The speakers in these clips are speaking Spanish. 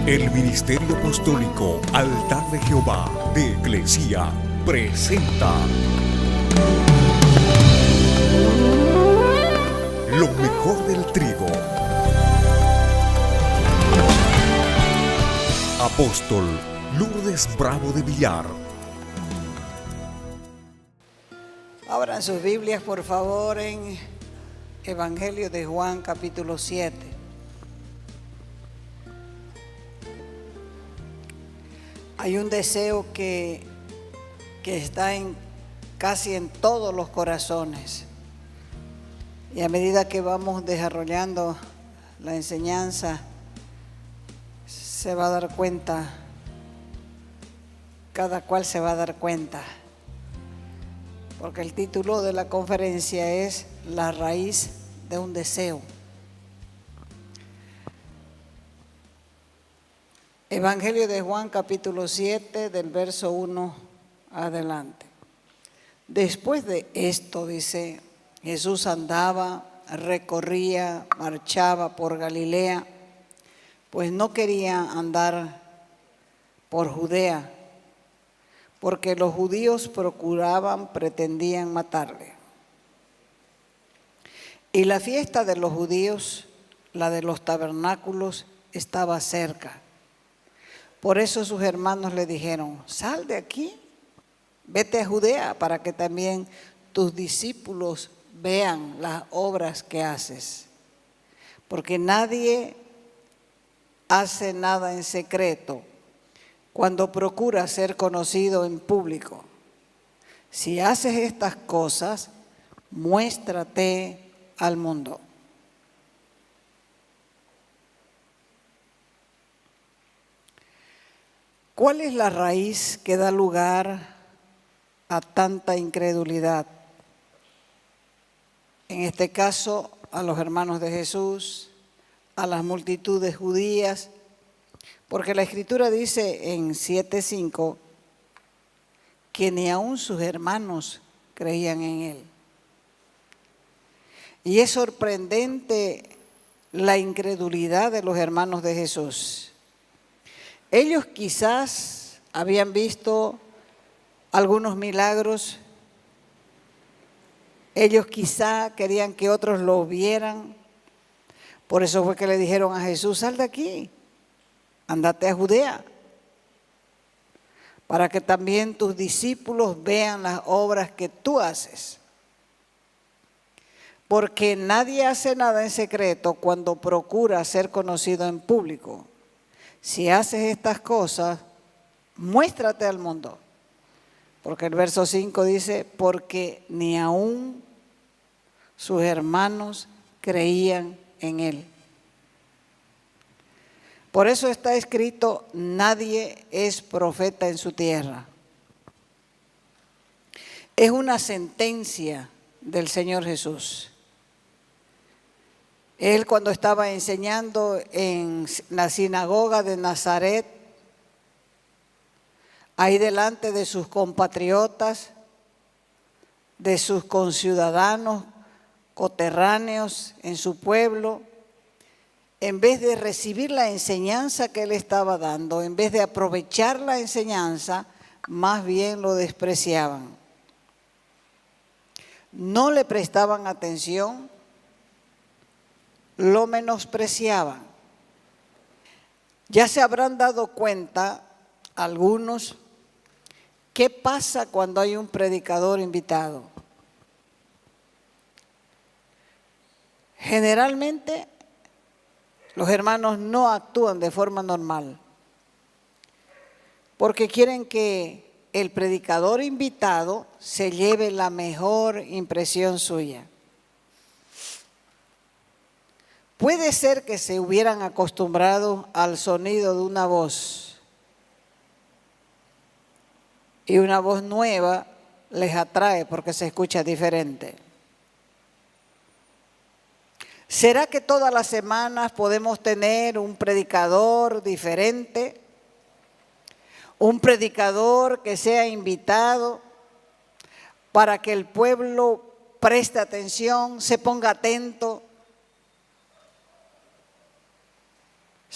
El Ministerio Apostólico Altar de Jehová de Eclesia presenta lo mejor del trigo. Apóstol Lourdes Bravo de Villar. Abran sus Biblias, por favor, en Evangelio de Juan, capítulo 7. Hay un deseo que está casi en todos los corazones. Y a medida que vamos desarrollando la enseñanza, se va a dar cuenta, cada cual se va a dar cuenta. Porque el título de la conferencia es La raíz de un deseo. Evangelio de Juan, capítulo 7, del verso 1 adelante. Después de esto, dice, Jesús andaba, recorría, marchaba por Galilea, pues no quería andar por Judea, porque los judíos pretendían matarle. Y la fiesta de los judíos, la de los tabernáculos, estaba cerca. Por eso sus hermanos le dijeron: sal de aquí, vete a Judea para que también tus discípulos vean las obras que haces. Porque nadie hace nada en secreto cuando procura ser conocido en público. Si haces estas cosas, muéstrate al mundo. ¿Cuál es la raíz que da lugar a tanta incredulidad? En este caso, a los hermanos de Jesús, a las multitudes judías, porque la Escritura dice en 7:5 que ni aun sus hermanos creían en Él. Y es sorprendente la incredulidad de los hermanos de Jesús. Ellos quizás habían visto algunos milagros, ellos quizá querían que otros lo vieran, por eso fue que le dijeron a Jesús: sal de aquí, ándate a Judea, para que también tus discípulos vean las obras que tú haces. Porque nadie hace nada en secreto cuando procura ser conocido en público. Si haces estas cosas, muéstrate al mundo. Porque el verso 5 dice: porque ni aun sus hermanos creían en Él. Por eso está escrito: nadie es profeta en su tierra. Es una sentencia del Señor Jesús. Él, cuando estaba enseñando en la sinagoga de Nazaret, ahí delante de sus compatriotas, de sus conciudadanos, coterráneos en su pueblo, en vez de recibir la enseñanza que él estaba dando, en vez de aprovechar la enseñanza, más bien lo despreciaban. No le prestaban atención, lo menospreciaban. Ya se habrán dado cuenta algunos qué pasa cuando hay un predicador invitado. Generalmente los hermanos no actúan de forma normal, porque quieren que el predicador invitado se lleve la mejor impresión suya. Puede ser que se hubieran acostumbrado al sonido de una voz, y una voz nueva les atrae porque se escucha diferente. ¿Será que todas las semanas podemos tener un predicador diferente? Un predicador que sea invitado para que el pueblo preste atención, se ponga atento,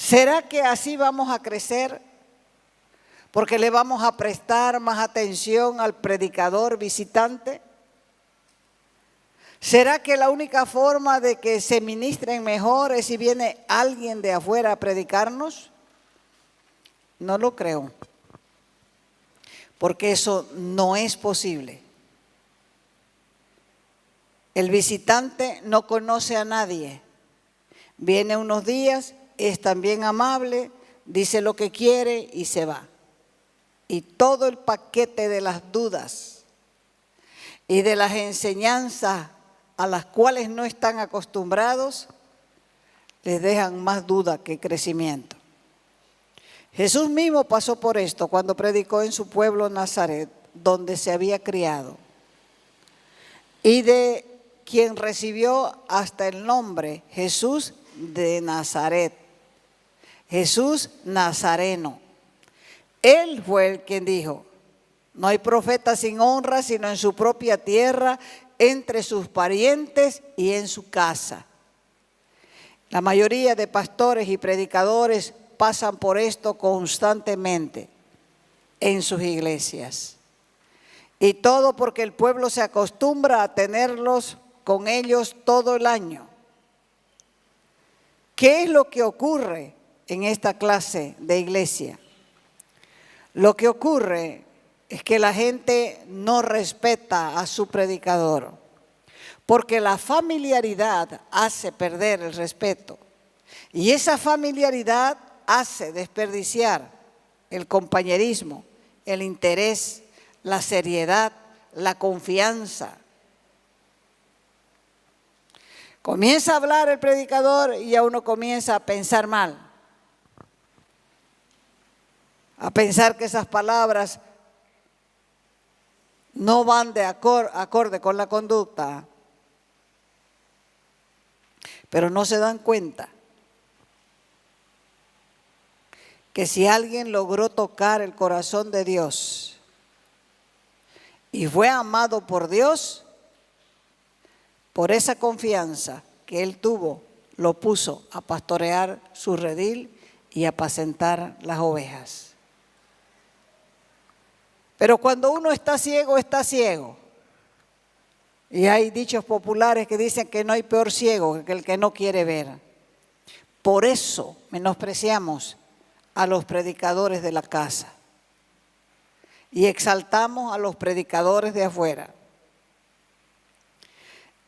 ¿Será que así vamos a crecer? Porque le vamos a prestar más atención al predicador visitante. ¿Será que la única forma de que se ministren mejor es si viene alguien de afuera a predicarnos? No lo creo, porque eso no es posible. El visitante no conoce a nadie. Viene unos días, es también amable, dice lo que quiere y se va. Y todo el paquete de las dudas y de las enseñanzas a las cuales no están acostumbrados, les dejan más duda que crecimiento. Jesús mismo pasó por esto cuando predicó en su pueblo Nazaret, donde se había criado, y de quien recibió hasta el nombre Jesús de Nazaret, Jesús Nazareno. Él fue el quien dijo: no hay profeta sin honra sino en su propia tierra, entre sus parientes y en su casa. La mayoría de pastores y predicadores pasan por esto constantemente en sus iglesias. Y todo porque el pueblo se acostumbra a tenerlos con ellos todo el año. ¿Qué es lo que ocurre en esta clase de iglesia? Lo que ocurre es que la gente no respeta a su predicador, porque la familiaridad hace perder el respeto. Y esa familiaridad hace desperdiciar el compañerismo, el interés, la seriedad, la confianza. Comienza a hablar el predicador y ya uno comienza a pensar mal, a pensar que esas palabras no van de acorde con la conducta, pero no se dan cuenta que si alguien logró tocar el corazón de Dios y fue amado por Dios, por esa confianza que él tuvo, lo puso a pastorear su redil y a apacentar las ovejas. Pero cuando uno está ciego, está ciego. Y hay dichos populares que dicen que no hay peor ciego que el que no quiere ver. Por eso menospreciamos a los predicadores de la casa y exaltamos a los predicadores de afuera.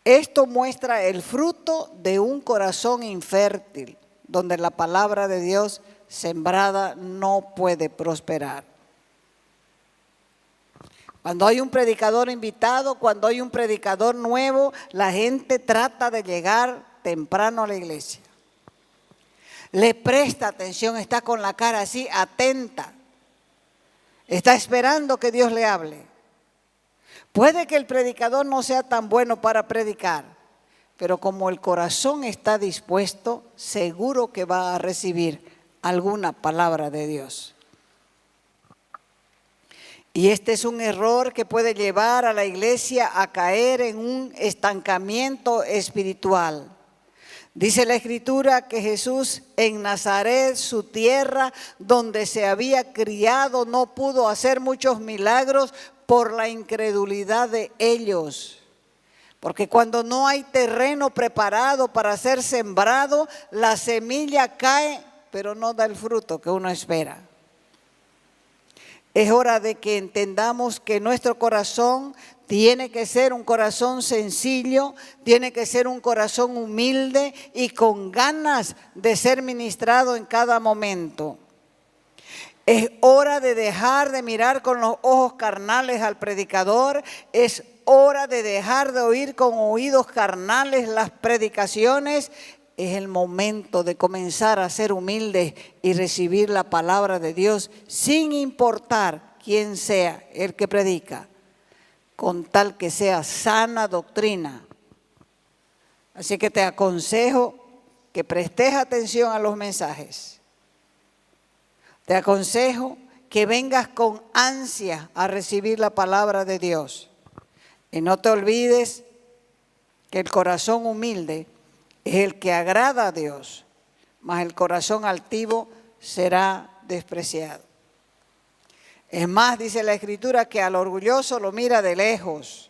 Esto muestra el fruto de un corazón infértil, donde la palabra de Dios sembrada no puede prosperar. Cuando hay un predicador invitado, cuando hay un predicador nuevo, la gente trata de llegar temprano a la iglesia. Le presta atención, está con la cara así, atenta. Está esperando que Dios le hable. Puede que el predicador no sea tan bueno para predicar, pero como el corazón está dispuesto, seguro que va a recibir alguna palabra de Dios. Y este es un error que puede llevar a la iglesia a caer en un estancamiento espiritual. Dice la Escritura que Jesús en Nazaret, su tierra, donde se había criado, no pudo hacer muchos milagros por la incredulidad de ellos. Porque cuando no hay terreno preparado para ser sembrado, la semilla cae, pero no da el fruto que uno espera. Es hora de que entendamos que nuestro corazón tiene que ser un corazón sencillo, tiene que ser un corazón humilde y con ganas de ser ministrado en cada momento. Es hora de dejar de mirar con los ojos carnales al predicador, es hora de dejar de oír con oídos carnales las predicaciones. Es el momento de comenzar a ser humildes y recibir la palabra de Dios sin importar quién sea el que predica, con tal que sea sana doctrina. Así que te aconsejo que prestes atención a los mensajes. Te aconsejo que vengas con ansia a recibir la palabra de Dios. Y no te olvides que el corazón humilde es el que agrada a Dios, mas el corazón altivo será despreciado. Es más, dice la Escritura, que al orgulloso lo mira de lejos.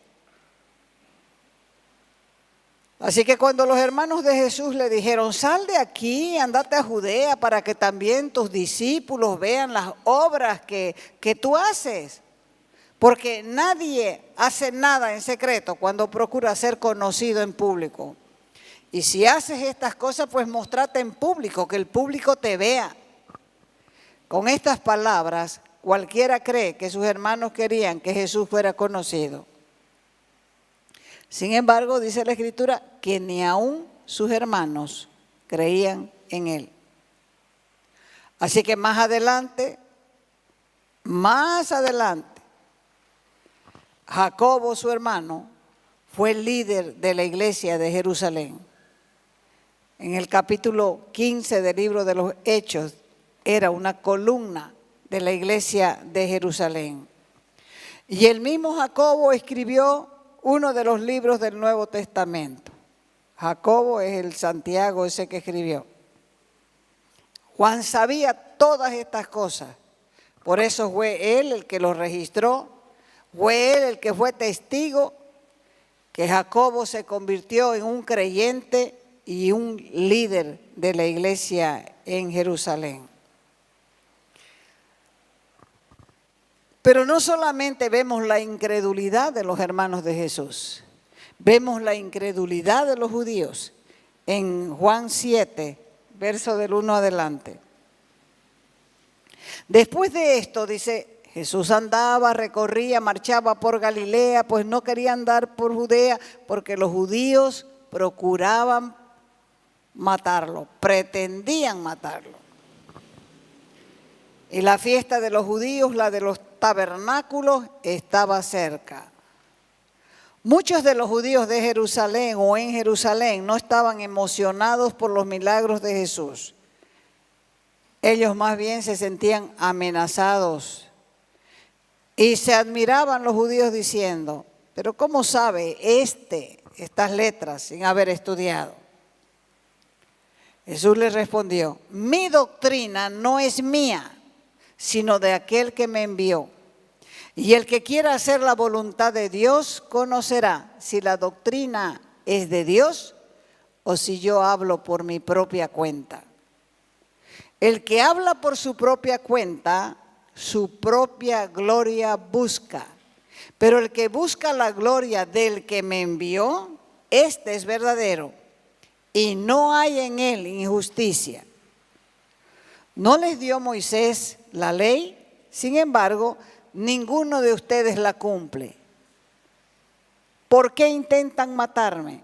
Así que cuando los hermanos de Jesús le dijeron, sal de aquí, andate a Judea para que también tus discípulos vean las obras que tú haces. Porque nadie hace nada en secreto cuando procura ser conocido en público. Y si haces estas cosas, pues mostrate en público, que el público te vea. Con estas palabras, cualquiera cree que sus hermanos querían que Jesús fuera conocido. Sin embargo, dice la Escritura que ni aún sus hermanos creían en él. Así que más adelante, Jacobo, su hermano, fue el líder de la iglesia de Jerusalén. En el capítulo 15 del libro de los Hechos, era una columna de la iglesia de Jerusalén. Y el mismo Jacobo escribió uno de los libros del Nuevo Testamento. Jacobo es el Santiago ese que escribió. Juan sabía todas estas cosas. Por eso fue él el que lo registró. Fue él el que fue testigo que Jacobo se convirtió en un creyente y un líder de la iglesia en Jerusalén. Pero no solamente vemos la incredulidad de los hermanos de Jesús, vemos la incredulidad de los judíos en Juan 7, verso del 1 adelante. Después de esto, dice, Jesús andaba, recorría, marchaba por Galilea, pues no quería andar por Judea, porque los judíos procuraban matarlo, pretendían matarlo. Y la fiesta de los judíos, la de los tabernáculos, estaba cerca. Muchos de los judíos de Jerusalén o en Jerusalén no estaban emocionados por los milagros de Jesús. Ellos más bien se sentían amenazados y se admiraban los judíos diciendo, pero ¿cómo sabe estas letras sin haber estudiado? Jesús les respondió, mi doctrina no es mía, sino de aquel que me envió. Y el que quiera hacer la voluntad de Dios conocerá si la doctrina es de Dios o si yo hablo por mi propia cuenta. El que habla por su propia cuenta, su propia gloria busca. Pero el que busca la gloria del que me envió, este es verdadero, y no hay en él injusticia. ¿No les dio Moisés la ley? Sin embargo, ninguno de ustedes la cumple. ¿Por qué intentan matarme?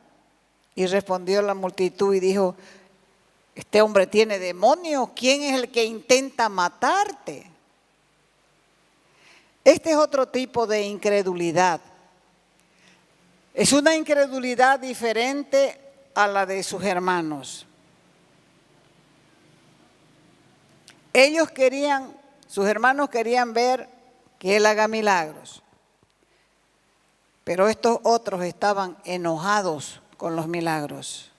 Y respondió la multitud y dijo, este hombre tiene demonios, ¿quién es el que intenta matarte? Este es otro tipo de incredulidad. Es una incredulidad diferente a la de sus hermanos. Sus hermanos querían ver que él haga milagros. Pero estos otros estaban enojados con los milagros.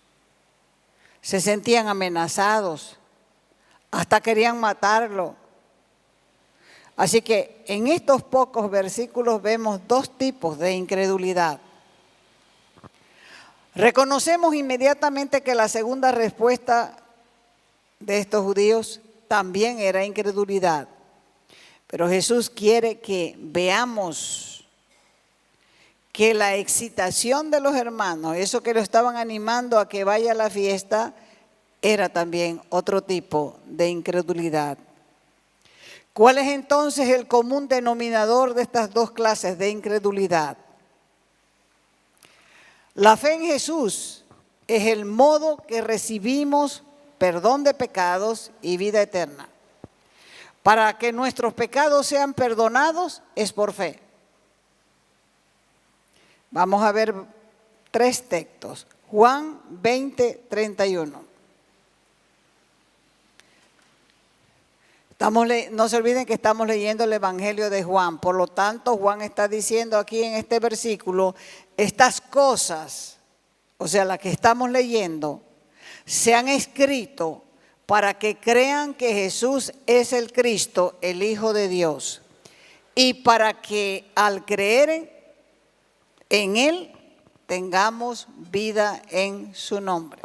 Se sentían amenazados, hasta querían matarlo. Así que en estos pocos versículos vemos dos tipos de incredulidad. Reconocemos inmediatamente que la segunda respuesta de estos judíos también era incredulidad. Pero Jesús quiere que veamos que la excitación de los hermanos, eso que lo estaban animando a que vaya a la fiesta, era también otro tipo de incredulidad. ¿Cuál es entonces el común denominador de estas dos clases de incredulidad? La fe en Jesús es el modo que recibimos perdón de pecados y vida eterna. Para que nuestros pecados sean perdonados es por fe. Vamos a ver 3 textos. Juan 20, 31. No se olviden que estamos leyendo el Evangelio de Juan. Por lo tanto, Juan está diciendo aquí en este versículo, estas cosas, o sea, las que estamos leyendo, se han escrito para que crean que Jesús es el Cristo, el Hijo de Dios, y para que al creer en Él tengamos vida en su nombre.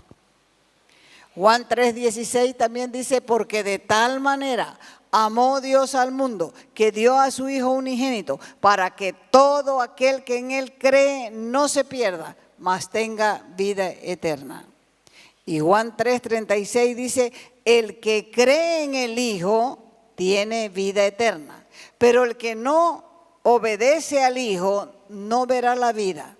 Juan 3:16 también dice, porque de tal manera amó Dios al mundo, que dio a su Hijo unigénito, para que todo aquel que en Él cree no se pierda, mas tenga vida eterna. Y Juan 3:36 dice, el que cree en el Hijo tiene vida eterna, pero el que no obedece al Hijo no verá la vida,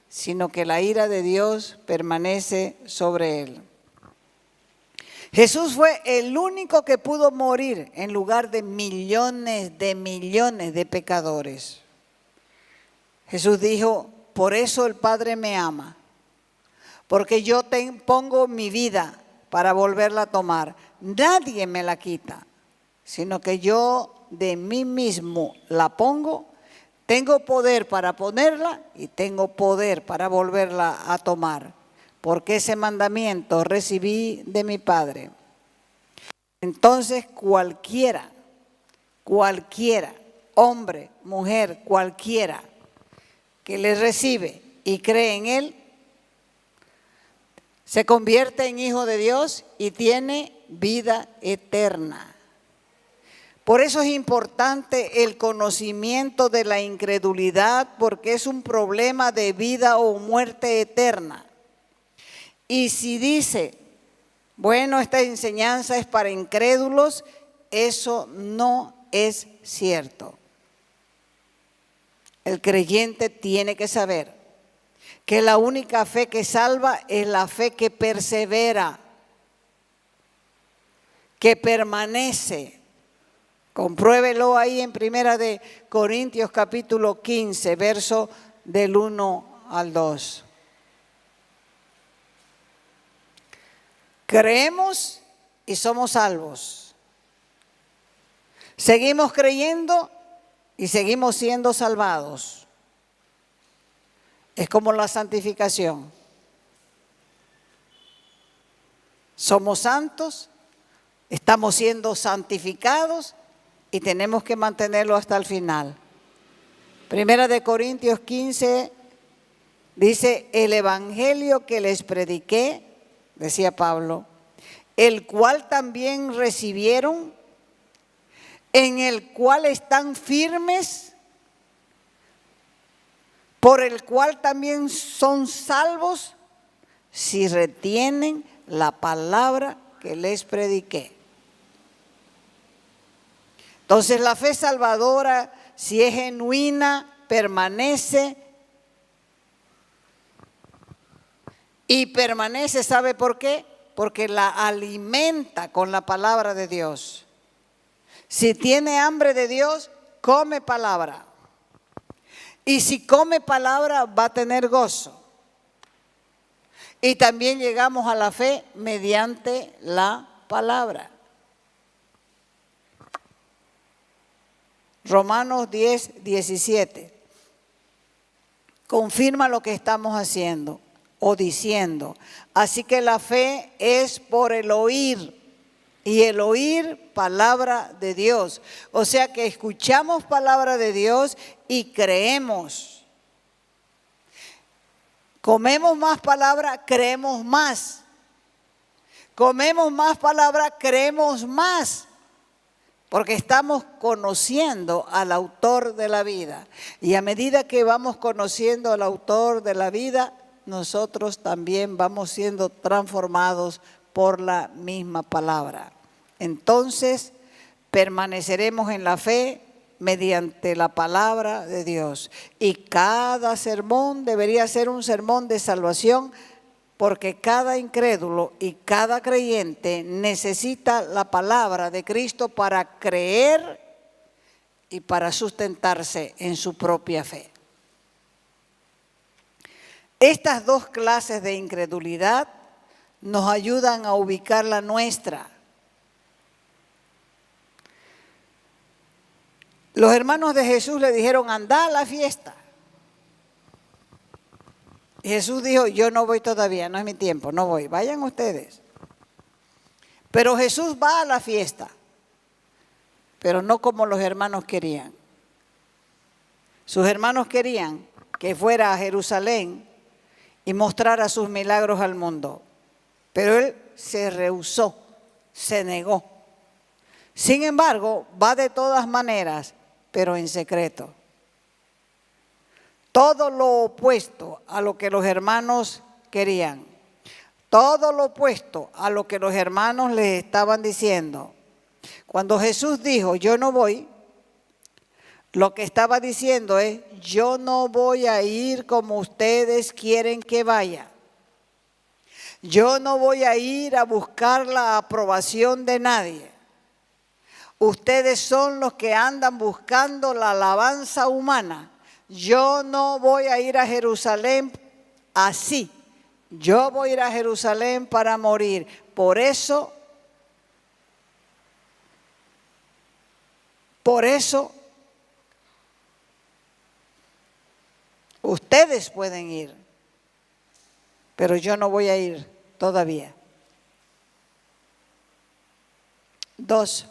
sino que la ira de Dios permanece sobre él. Jesús fue el único que pudo morir en lugar de millones de pecadores. Jesús dijo, por eso el Padre me ama, porque yo pongo mi vida para volverla a tomar. Nadie me la quita, sino que yo de mí mismo la pongo. Tengo poder para ponerla y tengo poder para volverla a tomar, porque ese mandamiento recibí de mi Padre. Entonces cualquiera, hombre, mujer, cualquiera que le recibe y cree en Él, se convierte en hijo de Dios y tiene vida eterna. Por eso es importante el conocimiento de la incredulidad, porque es un problema de vida o muerte eterna. Y si dice, bueno, esta enseñanza es para incrédulos, eso no es cierto. El creyente tiene que saber que la única fe que salva es la fe que persevera, que permanece. Compruébelo ahí en 1 de Corintios capítulo 15, verso del 1 al 2. Creemos y somos salvos. Seguimos creyendo y seguimos siendo salvados. Es como la santificación. Somos santos, estamos siendo santificados y tenemos que mantenerlo hasta el final. 1 de Corintios 15 dice, el evangelio que les prediqué, decía Pablo, el cual también recibieron, en el cual están firmes, por el cual también son salvos, si retienen la palabra que les prediqué. Entonces la fe salvadora, si es genuina, permanece. Y permanece, ¿sabe por qué? Porque la alimenta con la palabra de Dios. Si tiene hambre de Dios, come palabra. Y si come palabra, va a tener gozo. Y también llegamos a la fe mediante la palabra. Romanos 10:17 confirma lo que estamos haciendo o diciendo. Así que la fe es por el oír, y el oír palabra de Dios. O sea que escuchamos palabra de Dios y creemos. Comemos más palabra, creemos más. Comemos más palabra, creemos más. Porque estamos conociendo al autor de la vida. Y a medida que vamos conociendo al autor de la vida, nosotros también vamos siendo transformados por la misma palabra. Entonces, permaneceremos en la fe mediante la palabra de Dios. Y cada sermón debería ser un sermón de salvación, porque cada incrédulo y cada creyente necesita la palabra de Cristo para creer y para sustentarse en su propia fe. Estas dos clases de incredulidad nos ayudan a ubicar la nuestra. Los hermanos de Jesús le dijeron, anda a la fiesta. Y Jesús dijo, yo no voy todavía, no es mi tiempo, no voy, vayan ustedes. Pero Jesús va a la fiesta, pero no como los hermanos querían. Sus hermanos querían que fuera a Jerusalén y mostrara sus milagros al mundo, pero él se rehusó, se negó. Sin embargo, va de todas maneras, pero en secreto. Todo lo opuesto a lo que los hermanos querían. Todo lo opuesto a lo que los hermanos les estaban diciendo. Cuando Jesús dijo, yo no voy, lo que estaba diciendo es, yo no voy a ir como ustedes quieren que vaya. Yo no voy a ir a buscar la aprobación de nadie. Ustedes son los que andan buscando la alabanza humana. Yo no voy a ir a Jerusalén así. Yo voy a ir a Jerusalén para morir. Por eso, ustedes pueden ir, pero yo no voy a ir todavía. 2.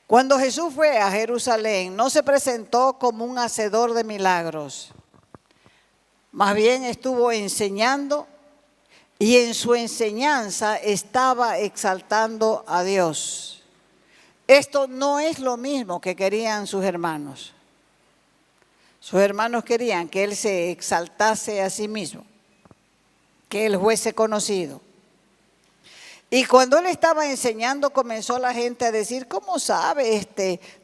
Cuando Jesús fue a Jerusalén, no se presentó como un hacedor de milagros. Más bien estuvo enseñando y en su enseñanza estaba exaltando a Dios. Esto no es lo mismo que querían sus hermanos. Sus hermanos querían que él se exaltase a sí mismo, que él fuese conocido. Y cuando él estaba enseñando, comenzó la gente a decir, ¿cómo sabe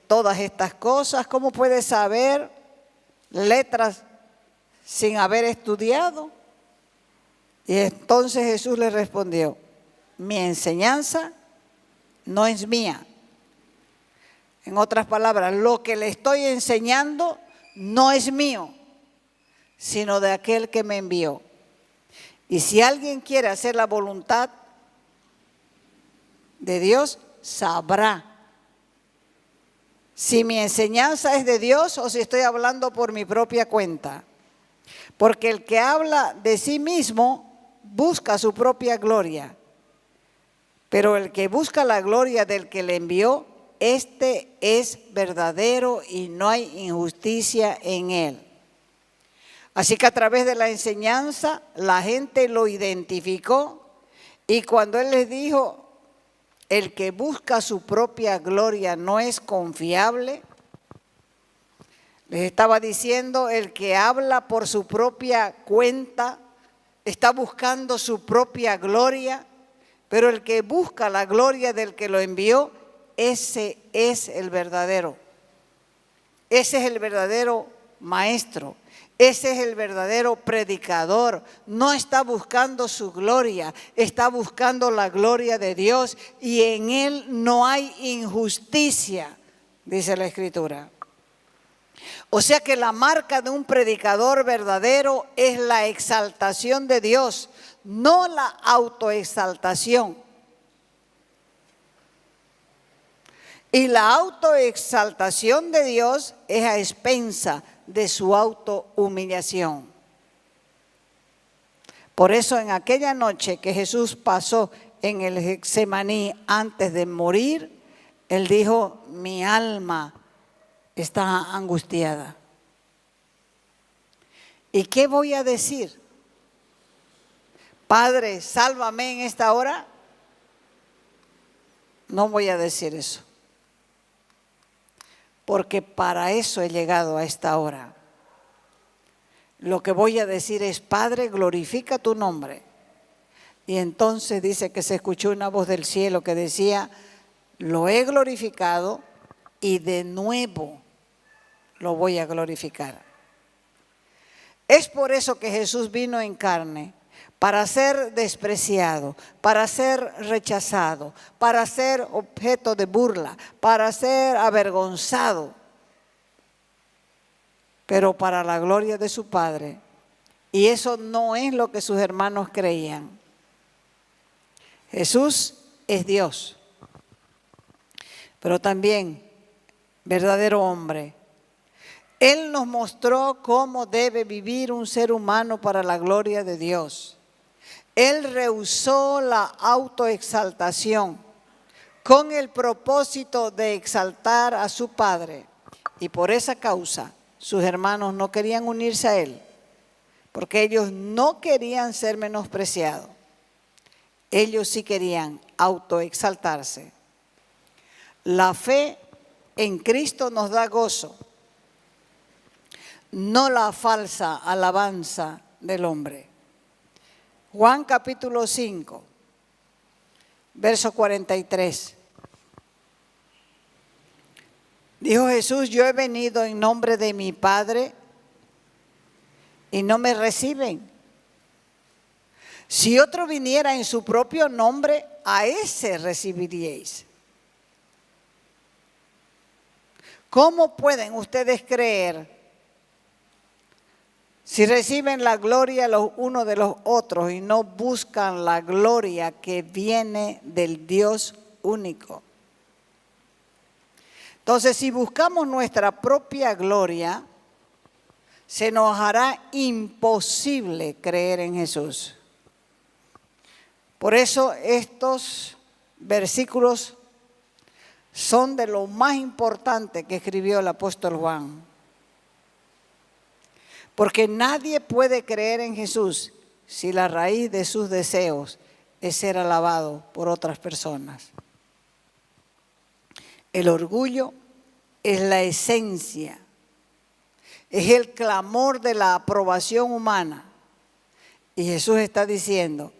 todas estas cosas? ¿Cómo puede saber letras sin haber estudiado? Y entonces Jesús le respondió, mi enseñanza no es mía. En otras palabras, lo que le estoy enseñando no es mío, sino de aquel que me envió. Y si alguien quiere hacer la voluntad de Dios, sabrá si mi enseñanza es de Dios o si estoy hablando por mi propia cuenta. Porque el que habla de sí mismo busca su propia gloria, pero el que busca la gloria del que le envió, este es verdadero y no hay injusticia en él. Así que a través de la enseñanza la gente lo identificó y cuando él les dijo, el que busca su propia gloria no es confiable, les estaba diciendo, el que habla por su propia cuenta está buscando su propia gloria, pero el que busca la gloria del que lo envió, ese es el verdadero. Ese es el verdadero maestro. Ese es el verdadero predicador. No está buscando su gloria, está buscando la gloria de Dios y en él no hay injusticia, dice la Escritura. O sea que la marca de un predicador verdadero es la exaltación de Dios, no la autoexaltación. Y la autoexaltación de Dios es a expensa de su autohumillación. Por eso en aquella noche que Jesús pasó en el Getsemaní antes de morir, él dijo, mi alma está angustiada. ¿Y qué voy a decir? Padre, sálvame en esta hora. No voy a decir eso. Porque para eso he llegado a esta hora. Lo que voy a decir es, Padre, glorifica tu nombre. Y entonces dice que se escuchó una voz del cielo que decía, lo he glorificado y de nuevo lo voy a glorificar. Es por eso que Jesús vino en carne, para ser despreciado, para ser rechazado, para ser objeto de burla, para ser avergonzado, pero para la gloria de su Padre. Y eso no es lo que sus hermanos creían. Jesús es Dios, pero también verdadero hombre. Él nos mostró cómo debe vivir un ser humano para la gloria de Dios. Él rehusó la autoexaltación con el propósito de exaltar a su Padre. Y por esa causa sus hermanos no querían unirse a Él, porque ellos no querían ser menospreciados. Ellos sí querían autoexaltarse. La fe en Cristo nos da gozo, no la falsa alabanza del hombre. Juan capítulo 5, verso 43. Dijo Jesús: yo he venido en nombre de mi Padre y no me reciben. Si otro viniera en su propio nombre, a ese recibiríais. ¿Cómo pueden ustedes creer si reciben la gloria los unos de los otros y no buscan la gloria que viene del Dios único? Entonces, si buscamos nuestra propia gloria, se nos hará imposible creer en Jesús. Por eso estos versículos son de lo más importante que escribió el apóstol Juan. Porque nadie puede creer en Jesús si la raíz de sus deseos es ser alabado por otras personas. El orgullo es la esencia, es el clamor de la aprobación humana. Y Jesús está diciendo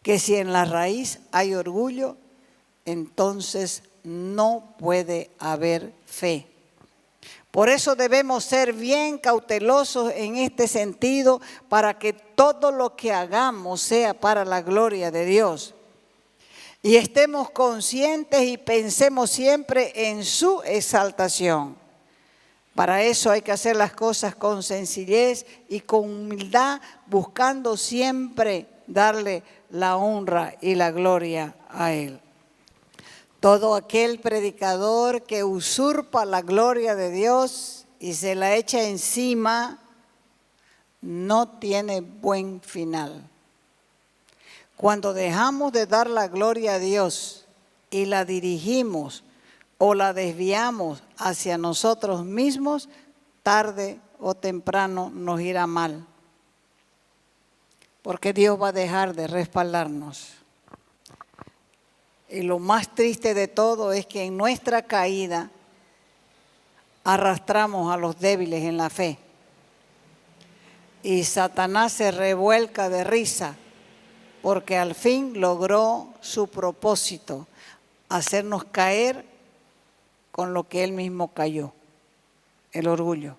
que si en la raíz hay orgullo, entonces no puede haber fe. Por eso debemos ser bien cautelosos en este sentido, para que todo lo que hagamos sea para la gloria de Dios. Y estemos conscientes y pensemos siempre en su exaltación. Para eso hay que hacer las cosas con sencillez y con humildad, buscando siempre darle la honra y la gloria a Él. Todo aquel predicador que usurpa la gloria de Dios y se la echa encima, no tiene buen final. Cuando dejamos de dar la gloria a Dios y la dirigimos o la desviamos hacia nosotros mismos, tarde o temprano nos irá mal. Porque Dios va a dejar de respaldarnos. Y lo más triste de todo es que en nuestra caída arrastramos a los débiles en la fe. Y Satanás se revuelca de risa, porque al fin logró su propósito, hacernos caer con lo que él mismo cayó, el orgullo.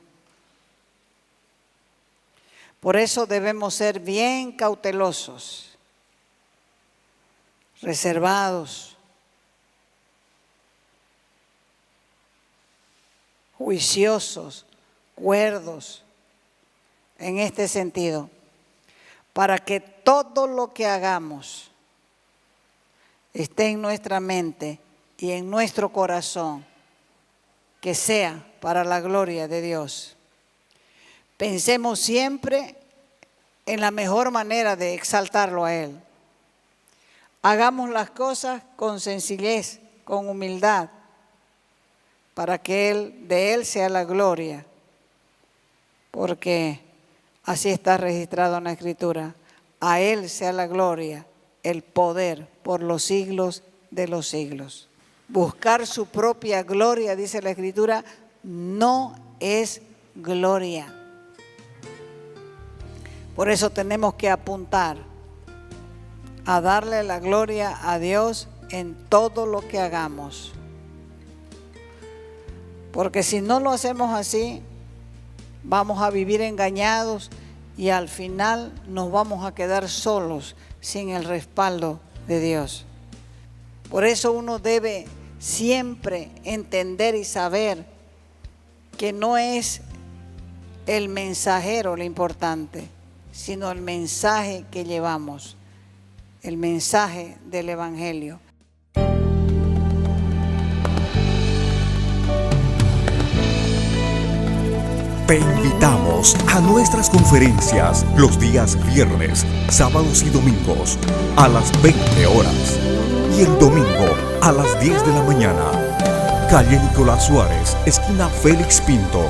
Por eso debemos ser bien cautelosos, reservados, juiciosos, cuerdos, en este sentido, para que todo lo que hagamos esté en nuestra mente y en nuestro corazón, que sea para la gloria de Dios. Pensemos siempre en la mejor manera de exaltarlo a Él. Hagamos las cosas con sencillez, con humildad, para que de Él sea la gloria, porque así está registrado en la Escritura. A Él sea la gloria, el poder por los siglos de los siglos. Buscar su propia gloria, dice la Escritura, no es gloria. Por eso tenemos que apuntar a darle la gloria a Dios en todo lo que hagamos. Porque si no lo hacemos así, vamos a vivir engañados y al final nos vamos a quedar solos sin el respaldo de Dios. Por eso uno debe siempre entender y saber que no es el mensajero lo importante, sino el mensaje que llevamos, el mensaje del Evangelio. Te invitamos a nuestras conferencias los días viernes, sábados y domingos a las 20 horas y el domingo a las 10 de la mañana. Calle Nicolás Suárez, esquina Félix Pinto,